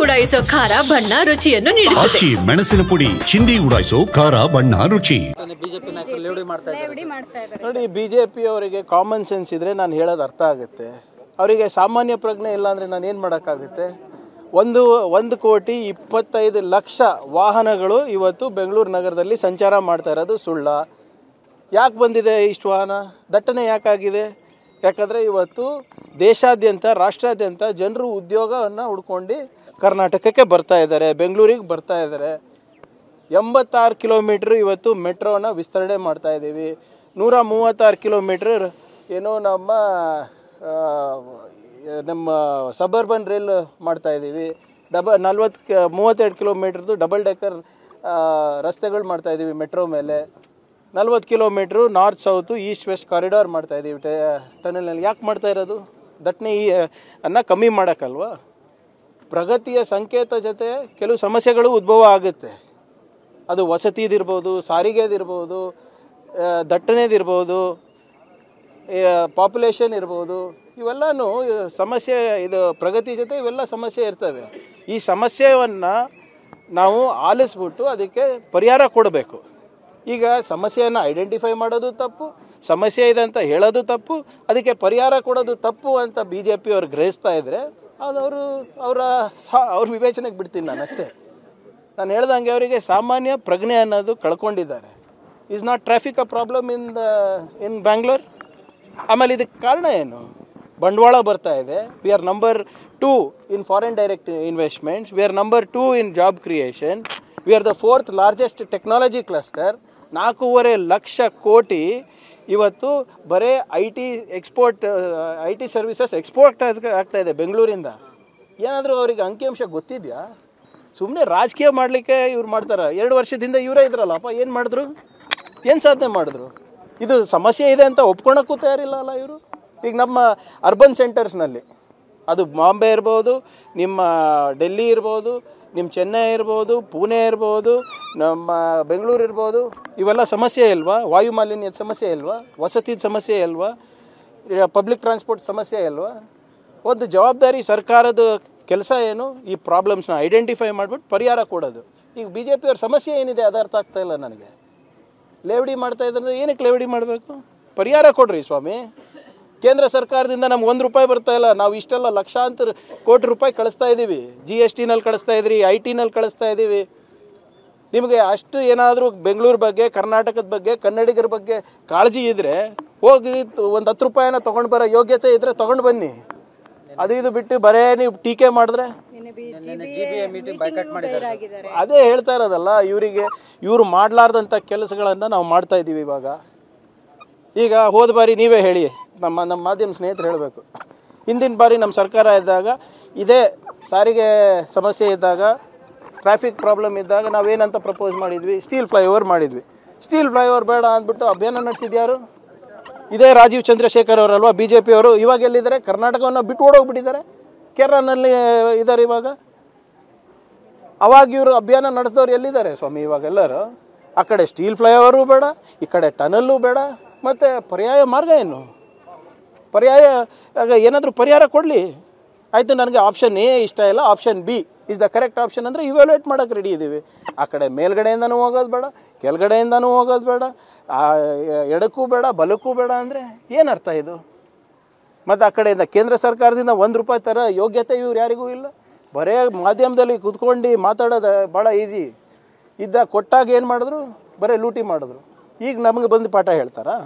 ಉಡಾಯಿಸೋ ಖಾರ ಬಣ್ಣ ರುಚಿಯನ್ನು ನೀಡುತ್ತದೆ. ಮೆಣಸಿನ ಪುಡಿ ಚಿಂದಿ ಉಡಾಯಿಸೋ ಖಾರ ಬಣ್ಣ ರುಚಿ. ಬಿಜೆಪಿ ನಾಯಕರು ಲೇವಡಿ ಮಾಡ್ತಾ ಇದ್ದಾರೆ ನೋಡಿ. ಬಿಜೆಪಿ ಅವರಿಗೆ ಕಾಮನ್ ಸೆನ್ಸ್ ಇದ್ರೆ ನಾನು ಹೇಳೋದು ಅರ್ಥ ಆಗುತ್ತೆ. ಅವರಿಗೆ ಸಾಮಾನ್ಯ ಪ್ರಜ್ಞೆ ಇಲ್ಲ ಅಂದ್ರೆ ನಾನು ಏನು ಮಾಡೋಕ್ಕಾಗುತ್ತೆ? 1,25,00,000 ವಾಹನಗಳು ಇವತ್ತು ಬೆಂಗಳೂರು ನಗರದಲ್ಲಿ ಸಂಚಾರ ಮಾಡ್ತಾ ಇರೋದು ಸುಳ್ಳ? ಯಾಕೆ ಬಂದಿದೆ ಇಷ್ಟು ವಾಹನ? ದಟ್ಟಣೆ ಯಾಕಾಗಿದೆ? ಯಾಕಂದರೆ ಇವತ್ತು ದೇಶಾದ್ಯಂತ ರಾಷ್ಟ್ರಾದ್ಯಂತ ಜನರು ಉದ್ಯೋಗವನ್ನು ಹುಡ್ಕೊಂಡು ಕರ್ನಾಟಕಕ್ಕೆ ಬರ್ತಾ ಇದ್ದಾರೆ, ಬೆಂಗಳೂರಿಗೆ ಬರ್ತಾ ಇದ್ದಾರೆ. 86 ಕಿಲೋಮೀಟ್ರ್ ಇವತ್ತು ಮೆಟ್ರೋನ ವಿಸ್ತರಣೆ ಮಾಡ್ತಾ ಇದ್ದೀವಿ. 136 ಕಿಲೋಮೀಟ್ರ್ ಏನೋ ನಮ್ಮ ಸಬರ್ಬನ್ ರೈಲ್ ಮಾಡ್ತಾ ಇದ್ದೀವಿ. 32 ಕಿಲೋಮೀಟ್ರದ್ದು ಡಬಲ್ ಡೆಕ್ಕರ್ ರಸ್ತೆಗಳು ಮಾಡ್ತಾ ಇದ್ದೀವಿ ಮೆಟ್ರೋ ಮೇಲೆ. 40 kilometre north south east west corridor ಮಾಡ್ತಾ ಇದ್ದೀವಿ ಟನಲ್ನಲ್ಲಿ. ಯಾಕೆ ಮಾಡ್ತಾ ಇರೋದು? ದಟ್ಟಣೆ ಅನ್ನ ಕಮ್ಮಿ ಮಾಡೋಕ್ಕಲ್ವಾ? ಪ್ರಗತಿಯ ಸಂಕೇತ ಜೊತೆ ಕೆಲವು ಸಮಸ್ಯೆಗಳು ಉದ್ಭವ ಆಗುತ್ತೆ. ಅದು ವಸತಿದಿರ್ಬೋದು, ಸಾರಿಗೆದಿರ್ಬೋದು, ದಟ್ಟಣೆದಿರ್ಬೋದು, ಪಾಪ್ಯುಲೇಷನ್ ಇರ್ಬೋದು. ಇವೆಲ್ಲನೂ ಸಮಸ್ಯೆ. ಇದು ಪ್ರಗತಿ ಜೊತೆ ಇವೆಲ್ಲ ಸಮಸ್ಯೆ ಇರ್ತವೆ. ಈ ಸಮಸ್ಯೆಯನ್ನು ನಾವು ಆಲಿಸ್ಬಿಟ್ಟು ಅದಕ್ಕೆ ಪರಿಹಾರ ಕೊಡಬೇಕು. ಈಗ ಸಮಸ್ಯೆಯನ್ನು ಐಡೆಂಟಿಫೈ ಮಾಡೋದು ತಪ್ಪು, ಸಮಸ್ಯೆ ಇದೆ ಅಂತ ಹೇಳೋದು ತಪ್ಪು, ಅದಕ್ಕೆ ಪರಿಹಾರ ಕೊಡೋದು ತಪ್ಪು ಅಂತ BJP ಅವ್ರು ಗ್ರಹಿಸ್ತಾ ಇದ್ದರೆ ಅದು ಅವ್ರ ವಿವೇಚನೆಗೆ ಬಿಡ್ತೀನಿ ನಾನು ಅಷ್ಟೇ. ನಾನು ಹೇಳ್ದಂಗೆ ಅವರಿಗೆ ಸಾಮಾನ್ಯ ಪ್ರಜ್ಞೆ ಅನ್ನೋದು ಕಳ್ಕೊಂಡಿದ್ದಾರೆ. Is not traffic a problem in Bangalore? ಆಮೇಲೆ ಇದಕ್ಕೆ ಕಾರಣ ಏನು? ಬಂಡವಾಳ ಬರ್ತಾ ಇದೆ. We are number 2 in foreign direct investments. We are number 2 in job creation. We are the 4th largest technology cluster. 4.5 ಲಕ್ಷ ಕೋಟಿ ಇವತ್ತು ಬರೀ IT ಸರ್ವಿಸಸ್ ಎಕ್ಸ್ಪೋರ್ಟ್ ಆಗ್ತಾ ಇದೆ ಬೆಂಗಳೂರಿಂದ. ಏನಾದರೂ ಅವರಿಗೆ ಅಂಕಿಅಂಶ ಗೊತ್ತಿದೆಯಾ? ಸುಮ್ಮನೆ ರಾಜಕೀಯ ಮಾಡಲಿಕ್ಕೆ ಇವ್ರು ಮಾಡ್ತಾರೆ. 2 ವರ್ಷದಿಂದ ಇವರೇ ಇದ್ರಲ್ಲಪ್ಪ, ಏನು ಮಾಡಿದ್ರು? ಏನು ಸಾಧನೆ ಮಾಡಿದ್ರು? ಇದು ಸಮಸ್ಯೆ ಇದೆ ಅಂತ ಒಪ್ಕೊಳಕ್ಕೂ ತಯಾರಿಲ್ಲ ಅಲ್ಲ ಇವರು. ಈಗ ನಮ್ಮ ಅರ್ಬನ್ ಸೆಂಟರ್ಸ್ನಲ್ಲಿ, ಅದು ಬಾಂಬೆ ಇರ್ಬೋದು, ನಿಮ್ಮ ಡೆಲ್ಲಿ ಇರ್ಬೋದು, ನಿಮ್ಮ ಚೆನ್ನೈ ಇರ್ಬೋದು, ಪುಣೆ ಇರ್ಬೋದು, ನಮ್ಮ ಬೆಂಗಳೂರು ಇರ್ಬೋದು, ಇವೆಲ್ಲ ಸಮಸ್ಯೆ ಇಲ್ವಾ? ವಾಯು ಮಾಲಿನ್ಯದ ಸಮಸ್ಯೆ ಇಲ್ವಾ? ವಸತಿದ ಸಮಸ್ಯೆ ಇಲ್ವಾ? ಪಬ್ಲಿಕ್ ಟ್ರಾನ್ಸ್ಪೋರ್ಟ್ ಸಮಸ್ಯೆ ಇಲ್ವಾ? ಒಂದು ಜವಾಬ್ದಾರಿ ಸರ್ಕಾರದ ಕೆಲಸ ಏನು? ಈ ಪ್ರಾಬ್ಲಮ್ಸ್ನ ಐಡೆಂಟಿಫೈ ಮಾಡಿಬಿಟ್ಟು ಪರಿಹಾರ ಕೊಡೋದು. ಈಗ BJP ಅವ್ರ ಸಮಸ್ಯೆ ಏನಿದೆ ಅದು ಅರ್ಥ ಆಗ್ತಾ ಇಲ್ಲ ನನಗೆ. ಲೇವಡಿ ಮಾಡ್ತಾ ಇದ್ರೆ ಏನಕ್ಕೆ ಲೇವಡಿ ಮಾಡಬೇಕು? ಪರಿಹಾರ ಕೊಡ್ರಿ ಸ್ವಾಮಿ. ಕೇಂದ್ರ ಸರ್ಕಾರದಿಂದ ನಮ್ಗೆ ₹1 ಬರ್ತಾ ಇಲ್ಲ. ನಾವು ಇಷ್ಟೆಲ್ಲ ಲಕ್ಷಾಂತರ ಕೋಟಿ ರೂಪಾಯಿ ಕಳಿಸ್ತಾ ಇದ್ದೀವಿ. GSTನಲ್ಲಿ ಕಳಿಸ್ತಾ ಇದ್ರಿ, IT ನಲ್ಲಿ ಕಳಿಸ್ತಾ ಇದ್ದೀವಿ. ನಿಮಗೆ ಅಷ್ಟು ಏನಾದರೂ ಬೆಂಗಳೂರು ಬಗ್ಗೆ, ಕರ್ನಾಟಕದ ಬಗ್ಗೆ, ಕನ್ನಡಿಗರ ಬಗ್ಗೆ ಕಾಳಜಿ ಇದ್ದರೆ ಹೋಗಿ ಒಂದು ₹10 ತೊಗೊಂಡು ಬರೋ ಯೋಗ್ಯತೆ ಇದ್ದರೆ ತೊಗೊಂಡು ಬನ್ನಿ. ಅದು ಇದು ಬಿಟ್ಟು ಬರೇ ನೀವು ಟೀಕೆ ಮಾಡಿದ್ರೆ ಅದೇ ಹೇಳ್ತಾ ಇರೋದಲ್ಲ. ಇವರು ಮಾಡಲಾರ್ದಂಥ ಕೆಲಸಗಳನ್ನು ನಾವು ಮಾಡ್ತಾ ಇದ್ದೀವಿ ಇವಾಗ. ಈಗ ಹೋದ ಬಾರಿ ನೀವೇ ಹೇಳಿ, ನಮ್ಮ ಮಾಧ್ಯಮ ಸ್ನೇಹಿತರು ಹೇಳಬೇಕು. ಹಿಂದಿನ ಬಾರಿ ನಮ್ಮ ಸರ್ಕಾರ ಇದ್ದಾಗ ಇದೇ ಸಾರಿಗೆ ಸಮಸ್ಯೆ ಇದ್ದಾಗ, ಟ್ರಾಫಿಕ್ ಪ್ರಾಬ್ಲಮ್ ಇದ್ದಾಗ ನಾವೇನಂತ ಪ್ರಪೋಸ್ ಮಾಡಿದ್ವಿ? ಸ್ಟೀಲ್ ಫ್ಲೈಓವರ್ ಮಾಡಿದ್ವಿ. ಸ್ಟೀಲ್ ಫ್ಲೈಓವರ್ ಬೇಡ ಅಂದ್ಬಿಟ್ಟು ಅಭಿಯಾನ ನಡೆಸಿದ್ಯಾರು? ಇದೇ ರಾಜೀವ್ ಚಂದ್ರಶೇಖರ್ ಅವರಲ್ವಾ BJP ಅವರು. ಇವಾಗ ಎಲ್ಲಿದ್ದಾರೆ? ಕರ್ನಾಟಕವನ್ನು ಬಿಟ್ಟು ಓಡೋಗ್ಬಿಟ್ಟಿದ್ದಾರೆ. ಕೇರಳನಲ್ಲಿ ಇದ್ದಾರೆ ಇವಾಗ. ಅವಾಗ ಇವರು ಅಭಿಯಾನ ನಡೆಸಿದವ್ರು ಎಲ್ಲಿದ್ದಾರೆ ಸ್ವಾಮಿ ಇವಾಗೆಲ್ಲರೂ? ಆ ಕಡೆ ಸ್ಟೀಲ್ ಫ್ಲೈಓವರು ಬೇಡ, ಈ ಕಡೆ ಟನಲ್ಲು ಬೇಡ, ಮತ್ತು ಪರ್ಯಾಯ ಮಾರ್ಗ ಏನು? ಏನಾದರೂ ಪರಿಹಾರ ಕೊಡಲಿ. ಆಯಿತು, ನನಗೆ ಆಪ್ಷನ್ A ಇಷ್ಟ ಇಲ್ಲ, option B is the correct option ಅಂದರೆ ಇವ್ಯಾಲ್ಯೂಯೇಟ್ ಮಾಡೋಕ್ಕೆ ರೆಡಿ ಇದ್ದೀವಿ. ಆ ಕಡೆ ಮೇಲ್ಗಡೆಯಿಂದನೂ ಹೋಗೋದು ಬೇಡ, ಕೆಳಗಡೆಯಿಂದನೂ ಹೋಗೋದು ಬೇಡ, ಎಡಕ್ಕೂ ಬೇಡ, ಬಲಕ್ಕೂ ಬೇಡ ಅಂದರೆ ಏನರ್ಥ ಇದು? ಮತ್ತು ಆ ಕಡೆಯಿಂದ ಕೇಂದ್ರ ಸರ್ಕಾರದಿಂದ ₹1 ಥರ ಯೋಗ್ಯತೆ ಇವ್ರು ಯಾರಿಗೂ ಇಲ್ಲ. ಬರೇ ಮಾಧ್ಯಮದಲ್ಲಿ ಕೂತ್ಕೊಂಡು ಮಾತಾಡೋದು ಭಾಳ ಈಸಿ. ಕೊಟ್ಟಾಗ ಏನು ಮಾಡಿದ್ರು? ಬರೀ ಲೂಟಿ ಮಾಡಿದ್ರು. ಈಗ ನಮಗೆ ಬಂದು ಪಾಠ ಹೇಳ್ತಾರಾ?